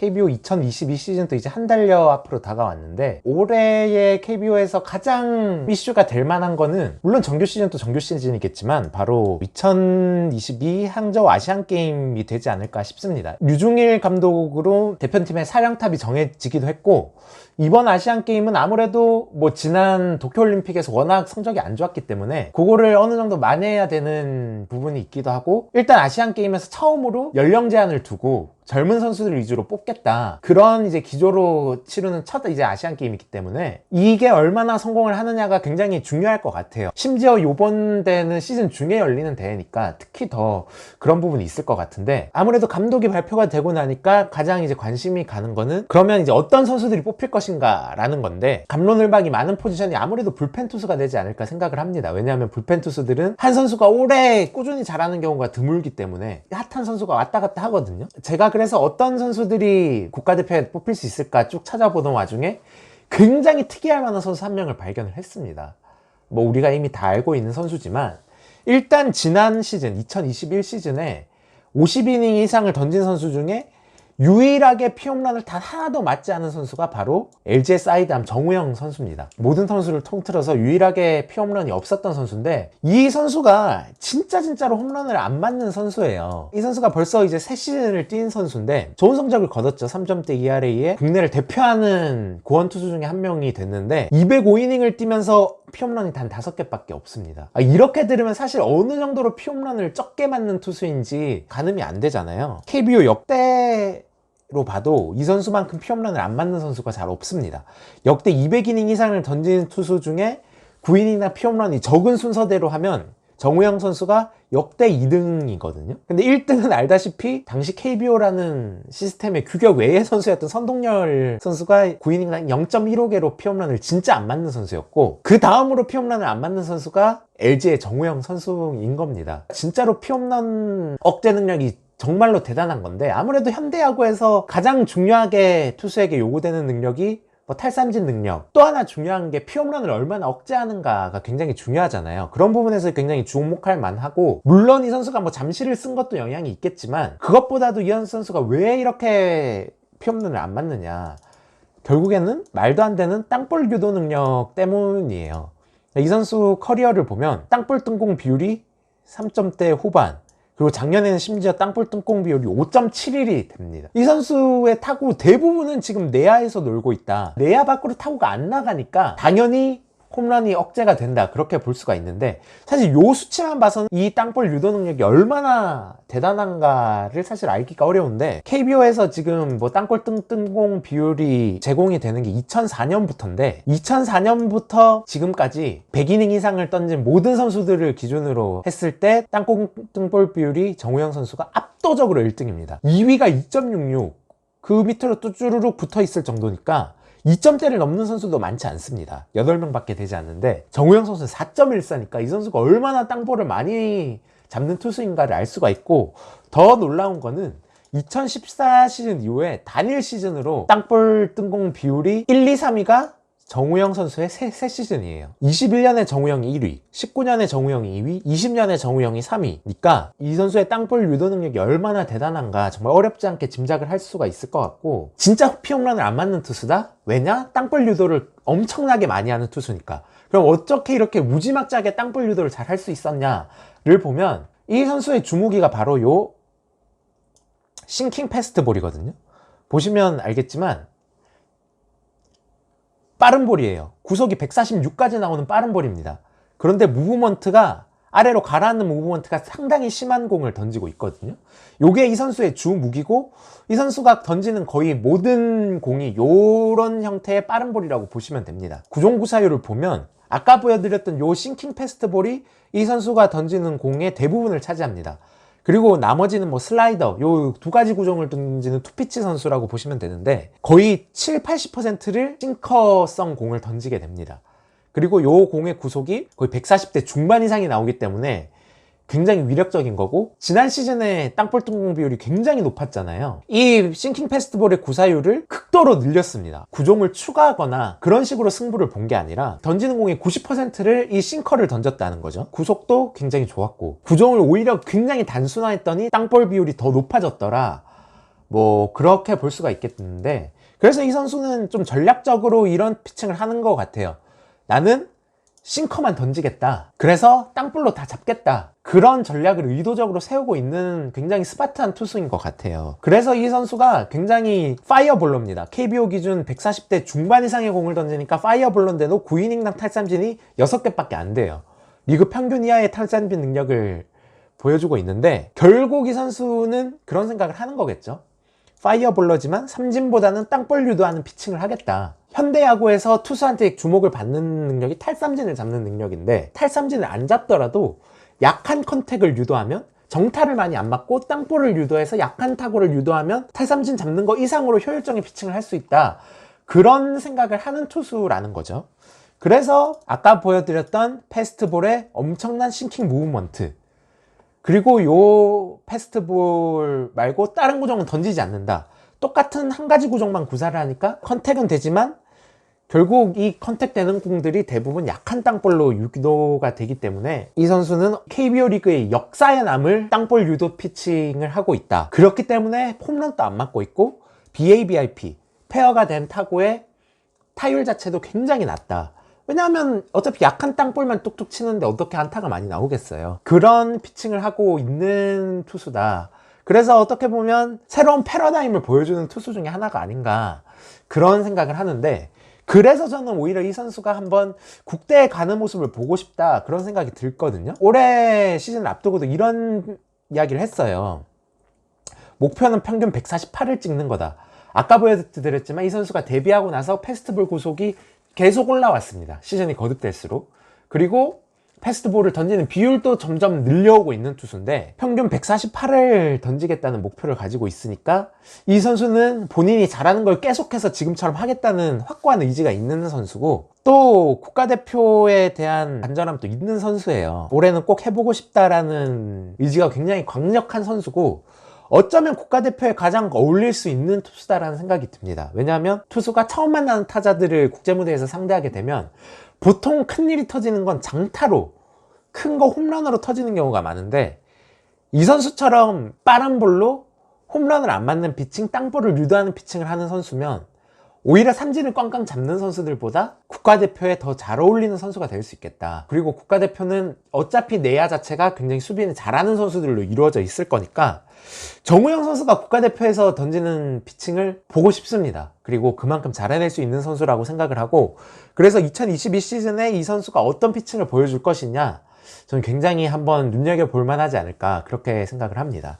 KBO 2022 시즌도 이제 한 달여 앞으로 다가왔는데, 올해의 KBO에서 가장 이슈가 될 만한 거는 물론 정규 시즌도 정규 시즌이겠지만 바로 2022 항저우 아시안게임이 되지 않을까 싶습니다. 류중일 감독으로 대표팀의 사령탑이 정해지기도 했고, 이번 아시안게임은 아무래도 뭐 지난 도쿄올림픽에서 워낙 성적이 안 좋았기 때문에 그거를 어느 정도 만회해야 되는 부분이 있기도 하고, 일단 아시안게임에서 처음으로 연령 제한을 두고 젊은 선수들 위주로 뽑겠다, 그런 이제 기조로 치르는 첫 이제 아시안 게임이기 때문에 이게 얼마나 성공을 하느냐가 굉장히 중요할 것 같아요. 심지어 요번 대회는 시즌 중에 열리는 대회니까 특히 더 그런 부분이 있을 것 같은데, 아무래도 감독이 발표가 되고 나니까 가장 이제 관심이 가는 거는 그러면 이제 어떤 선수들이 뽑힐 것인가 라는 건데, 갑론을박이 많은 포지션이 아무래도 불펜 투수가 되지 않을까 생각을 합니다. 왜냐하면 불펜 투수들은 한 선수가 오래 꾸준히 잘하는 경우가 드물기 때문에 핫한 선수가 왔다 갔다 하거든요. 제가 그래서 어떤 선수들이 국가대표에 뽑힐 수 있을까 쭉 찾아보던 와중에 굉장히 특이할 만한 선수 한 명을 발견을 했습니다. 뭐 우리가 이미 다 알고 있는 선수지만, 일단 지난 시즌 2021 시즌에 50이닝 이상을 던진 선수 중에 유일하게 피홈런을 단 하나도 맞지 않은 선수가 바로 LG의 사이드암 정우영 선수입니다. 모든 선수를 통틀어서 유일하게 피홈런이 없었던 선수인데, 이 선수가 진짜로 홈런을 안 맞는 선수예요. 이 선수가 벌써 이제 3시즌을 뛴 선수인데 좋은 성적을 거뒀죠. 3점대 ERA에 국내를 대표하는 구원투수 중에 한 명이 됐는데 205이닝을 뛰면서 피홈런이 단 5개밖에 없습니다. 이렇게 들으면 사실 어느 정도로 피홈런을 적게 맞는 투수인지 가늠이 안 되잖아요. KBO 역대로 봐도 이 선수만큼 피홈런을 안 맞는 선수가 잘 없습니다. 역대 200이닝 이상을 던진 투수 중에 9이닝이나 피홈런이 적은 순서대로 하면 정우영 선수가 역대 2등이거든요. 근데 1등은 알다시피 당시 KBO라는 시스템의 규격 외의 선수였던 선동열 선수가 9이닝 0.15개로 피홈런을 진짜 안 맞는 선수였고, 그 다음으로 피홈런을 안 맞는 선수가 LG의 정우영 선수인 겁니다. 진짜로 피홈런 억제 능력이 정말로 대단한 건데, 아무래도 현대야구에서 가장 중요하게 투수에게 요구되는 능력이 탈삼진 능력, 또 하나 중요한 게 피홈런을 얼마나 억제하는가가 굉장히 중요하잖아요. 그런 부분에서 굉장히 주목할 만하고, 물론 이 선수가 뭐 잠시를 쓴 것도 영향이 있겠지만 그것보다도 이현 선수가 왜 이렇게 피홈런을 안 맞느냐, 결국에는 말도 안 되는 땅볼 유도 능력 때문이에요. 이 선수 커리어를 보면 땅볼 뜬공 비율이 3점대 후반, 그리고 작년에는 심지어 땅볼 뜬공 비율이 5.71이 됩니다. 이 선수의 타구 대부분은 지금 내야에서 놀고 있다. 내야 밖으로 타구가 안 나가니까 당연히 홈런이 억제가 된다, 그렇게 볼 수가 있는데, 사실 요 수치만 봐서는 이 땅볼 유도 능력이 얼마나 대단한가를 사실 알기가 어려운데, KBO에서 지금 뭐 땅볼 뜬공 비율이 제공이 되는 게 2004년부터인데 2004년부터 지금까지 100이닝 이상을 던진 모든 선수들을 기준으로 했을 때 땅볼 뜬볼 비율이 정우영 선수가 압도적으로 1등입니다. 2위가 2.66, 그 밑으로 또 쭈루룩 붙어 있을 정도니까 2점대를 넘는 선수도 많지 않습니다. 8명밖에 되지 않는데 정우영 선수는 4.14니까 이 선수가 얼마나 땅볼을 많이 잡는 투수인가를 알 수가 있고, 더 놀라운 거는 2014 시즌 이후에 단일 시즌으로 땅볼 뜬공 비율이 1, 2, 3위가 정우영 선수의 세 시즌이에요. 21년에 정우영이 1위, 19년에 정우영이 2위, 20년에 정우영이 3위니까 이 선수의 땅볼 유도 능력이 얼마나 대단한가 정말 어렵지 않게 짐작을 할 수가 있을 것 같고, 진짜 피홈런을 안 맞는 투수다? 왜냐? 땅볼 유도를 엄청나게 많이 하는 투수니까. 그럼 어떻게 이렇게 무지막지하게 땅볼 유도를 잘 할 수 있었냐를 보면, 이 선수의 주무기가 바로 요 싱킹 패스트볼이거든요. 보시면 알겠지만 빠른 볼이에요. 구속이 146까지 나오는 빠른 볼입니다. 그런데 무브먼트가, 아래로 가라앉는 무브먼트가 상당히 심한 공을 던지고 있거든요. 요게 이 선수의 주 무기고, 이 선수가 던지는 거의 모든 공이 요런 형태의 빠른 볼이라고 보시면 됩니다. 구종구사율을 보면 아까 보여드렸던 요 싱킹 패스트볼이 이 선수가 던지는 공의 대부분을 차지합니다. 그리고 나머지는 뭐 슬라이더, 요 두 가지 구종을 던지는 투피치 선수라고 보시면 되는데 거의 70-80%를 싱커성 공을 던지게 됩니다. 그리고 요 공의 구속이 거의 140대 중반 이상이 나오기 때문에 굉장히 위력적인 거고, 지난 시즌에 땅볼 뜬공 비율이 굉장히 높았잖아요. 이 싱킹 패스트볼의 구사율을 극도로 늘렸습니다. 구종을 추가하거나 그런 식으로 승부를 본 게 아니라 던지는 공의 90%를 이 싱커를 던졌다는 거죠. 구속도 굉장히 좋았고, 구종을 오히려 굉장히 단순화했더니 땅볼 비율이 더 높아졌더라, 뭐 그렇게 볼 수가 있겠는데, 그래서 이 선수는 좀 전략적으로 이런 피칭을 하는 것 같아요. 나는 싱커만 던지겠다. 그래서 땅볼로 다 잡겠다. 그런 전략을 의도적으로 세우고 있는 굉장히 스마트한 투수인 것 같아요. 그래서 이 선수가 굉장히 파이어볼러입니다. KBO 기준 140대 중반 이상의 공을 던지니까 파이어볼러인데도 9이닝당 탈삼진이 6개밖에 안 돼요. 리그 평균 이하의 탈삼진 능력을 보여주고 있는데, 결국 이 선수는 그런 생각을 하는 거겠죠. 파이어볼러지만 삼진보다는 땅볼 유도하는 피칭을 하겠다. 현대야구에서 투수한테 주목을 받는 능력이 탈삼진을 잡는 능력인데, 탈삼진을 안 잡더라도 약한 컨택을 유도하면, 정타를 많이 안 맞고 땅볼을 유도해서 약한 타구를 유도하면 탈삼진 잡는 거 이상으로 효율적인 피칭을 할 수 있다. 그런 생각을 하는 투수라는 거죠. 그래서 아까 보여드렸던 패스트볼의 엄청난 싱킹 무브먼트, 그리고 요 패스트볼 말고 다른 구종은 던지지 않는다. 똑같은 한 가지 구종만 구사를 하니까 컨택은 되지만 결국 이 컨택되는 공들이 대부분 약한 땅볼로 유도가 되기 때문에 이 선수는 KBO 리그의 역사에 남을 땅볼 유도 피칭을 하고 있다. 그렇기 때문에 홈런도 안 맞고 있고 BABIP, 페어가 된 타구의 타율 자체도 굉장히 낮다. 왜냐하면 어차피 약한 땅볼만 뚝뚝 치는데 어떻게 안타가 많이 나오겠어요. 그런 피칭을 하고 있는 투수다. 그래서 어떻게 보면 새로운 패러다임을 보여주는 투수 중에 하나가 아닌가, 그런 생각을 하는데, 그래서 저는 오히려 이 선수가 한번 국대에 가는 모습을 보고 싶다, 그런 생각이 들거든요. 올해 시즌을 앞두고도 이런 이야기를 했어요. 목표는 평균 148을 찍는 거다. 아까 보여드렸지만 이 선수가 데뷔하고 나서 패스트볼 구속이 계속 올라왔습니다. 시즌이 거듭될수록. 그리고 패스트볼을 던지는 비율도 점점 늘려오고 있는 투수인데, 평균 148을 던지겠다는 목표를 가지고 있으니까 이 선수는 본인이 잘하는 걸 계속해서 지금처럼 하겠다는 확고한 의지가 있는 선수고, 또 국가대표에 대한 간절함도 있는 선수예요. 올해는 꼭 해보고 싶다라는 의지가 굉장히 강력한 선수고, 어쩌면 국가대표에 가장 어울릴 수 있는 투수다라는 생각이 듭니다. 왜냐하면 투수가 처음 만나는 타자들을 국제무대에서 상대하게 되면 보통 큰일이 터지는 건 장타로, 큰 거 홈런으로 터지는 경우가 많은데, 이 선수처럼 빠른 볼로 홈런을 안 맞는 피칭, 땅볼을 유도하는 피칭을 하는 선수면 오히려 삼진을 꽝꽝 잡는 선수들보다 국가대표에 더 잘 어울리는 선수가 될 수 있겠다. 그리고 국가대표는 어차피 내야 자체가 굉장히 수비는 잘하는 선수들로 이루어져 있을 거니까 정우영 선수가 국가대표에서 던지는 피칭을 보고 싶습니다. 그리고 그만큼 잘해낼 수 있는 선수라고 생각을 하고, 그래서 2022 시즌에 이 선수가 어떤 피칭을 보여줄 것이냐, 저는 굉장히 한번 눈여겨볼 만하지 않을까, 그렇게 생각을 합니다.